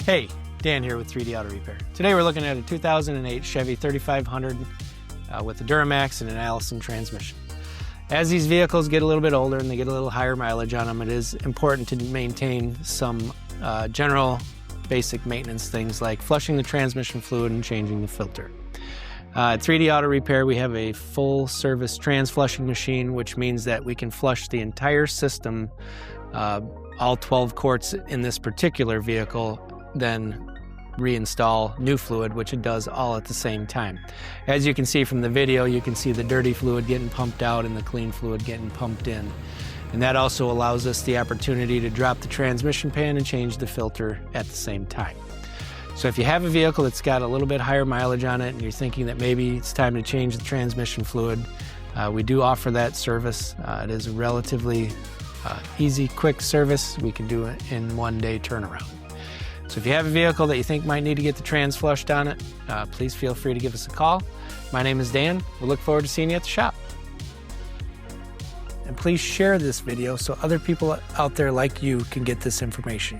Hey, Dan here with 3D Auto Repair. Today we're looking at a 2008 Chevy 3500 with a Duramax and an Allison transmission. As these vehicles get a little bit older and they get a little higher mileage on them, it is important to maintain some general basic maintenance things like flushing the transmission fluid and changing the filter. At 3D Auto Repair, we have a full service trans flushing machine, which means that we can flush the entire system, all 12 quarts in this particular vehicle, then reinstall new fluid, which it does all at the same time. As you can see from the video, you can see the dirty fluid getting pumped out and the clean fluid getting pumped in. And that also allows us the opportunity to drop the transmission pan and change the filter at the same time. So if you have a vehicle that's got a little bit higher mileage on it and you're thinking that maybe it's time to change the transmission fluid, we do offer that service. It is a relatively easy, quick service. We can do it in one-day turnaround. So if you have a vehicle that you think might need to get the trans flushed on it, please feel free to give us a call. My name is Dan. We look forward to seeing you at the shop. And please share this video so other people out there like you can get this information.